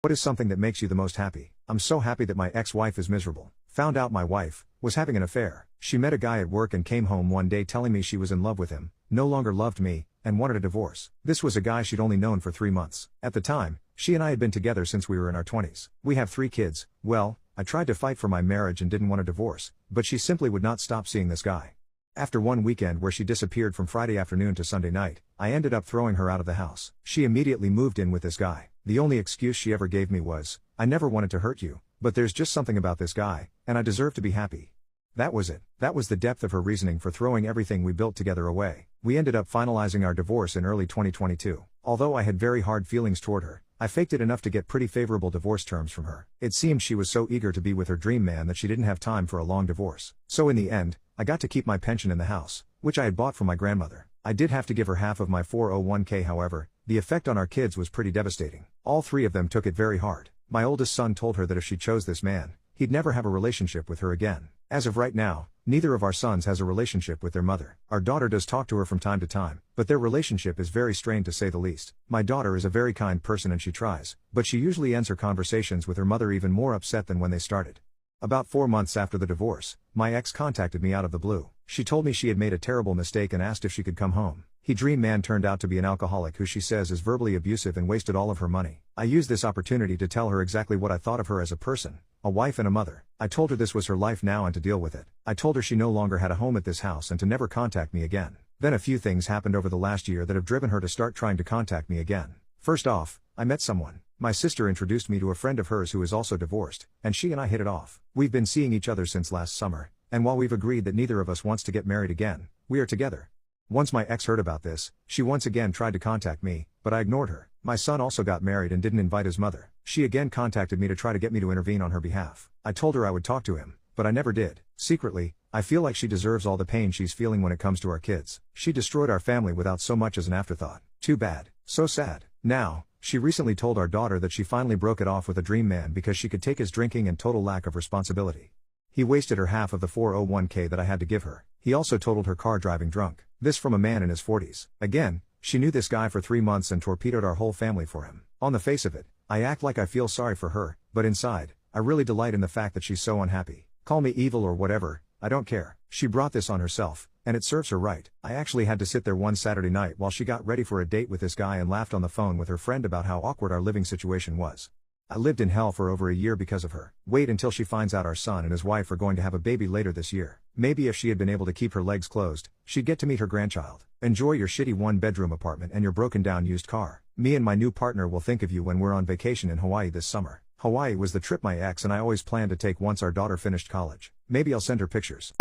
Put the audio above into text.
What is something that makes you the most happy? I'm so happy that my ex-wife is miserable. Found out my wife was having an affair. She met a guy at work and came home one day telling me she was in love with him, no longer loved me, and wanted a divorce. This was a guy she'd only known for 3 months. At the time, she and I had been together since we were in our 20s. We have 3 kids. Well, I tried to fight for my marriage and didn't want a divorce, but she simply would not stop seeing this guy. After one weekend where she disappeared from Friday afternoon to Sunday night, I ended up throwing her out of the house. She immediately moved in with this guy. The only excuse she ever gave me was, "I never wanted to hurt you, but there's just something about this guy, and I deserve to be happy." That was it. That was the depth of her reasoning for throwing everything we built together away. We ended up finalizing our divorce in early 2022. Although I had very hard feelings toward her, I faked it enough to get pretty favorable divorce terms from her. It seemed she was so eager to be with her dream man that she didn't have time for a long divorce. So in the end, I got to keep my pension in the house, which I had bought from my grandmother. I did have to give her half of my 401k. However, the effect on our kids was pretty devastating. All 3 of them took it very hard. My oldest son told her that if she chose this man, he'd never have a relationship with her again. As of right now, neither of our sons has a relationship with their mother. Our daughter does talk to her from time to time, but their relationship is very strained to say the least. My daughter is a very kind person and she tries, but she usually ends her conversations with her mother even more upset than when they started. About 4 months after the divorce, my ex contacted me out of the blue. She told me she had made a terrible mistake and asked if she could come home. Her dream man turned out to be an alcoholic who she says is verbally abusive and wasted all of her money. I used this opportunity to tell her exactly what I thought of her as a person, a wife and a mother. I told her this was her life now and to deal with it. I told her she no longer had a home at this house and to never contact me again. Then a few things happened over the last year that have driven her to start trying to contact me again. First off, I met someone. My sister introduced me to a friend of hers who is also divorced, and she and I hit it off. We've been seeing each other since last summer, and while we've agreed that neither of us wants to get married again, we are together. Once my ex heard about this, she once again tried to contact me, but I ignored her. My son also got married and didn't invite his mother. She again contacted me to try to get me to intervene on her behalf. I told her I would talk to him, but I never did. Secretly, I feel like she deserves all the pain she's feeling when it comes to our kids. She destroyed our family without so much as an afterthought. Too bad. So sad. Now, she recently told our daughter that she finally broke it off with a dream man because she could take his drinking and total lack of responsibility. He wasted her half of the 401k that I had to give her. He also totaled her car driving drunk. This from a man in his 40s. Again, she knew this guy for 3 months and torpedoed our whole family for him. On the face of it, I act like I feel sorry for her, but inside, I really delight in the fact that she's so unhappy. Call me evil or whatever, I don't care. She brought this on herself, and it serves her right. I actually had to sit there one Saturday night while she got ready for a date with this guy and laughed on the phone with her friend about how awkward our living situation was. I lived in hell for over a year because of her. Wait until she finds out our son and his wife are going to have a baby later this year. Maybe if she had been able to keep her legs closed, she'd get to meet her grandchild. Enjoy your shitty 1-bedroom apartment and your broken down used car. Me and my new partner will think of you when we're on vacation in Hawaii this summer. Hawaii was the trip my ex and I always planned to take once our daughter finished college. Maybe I'll send her pictures.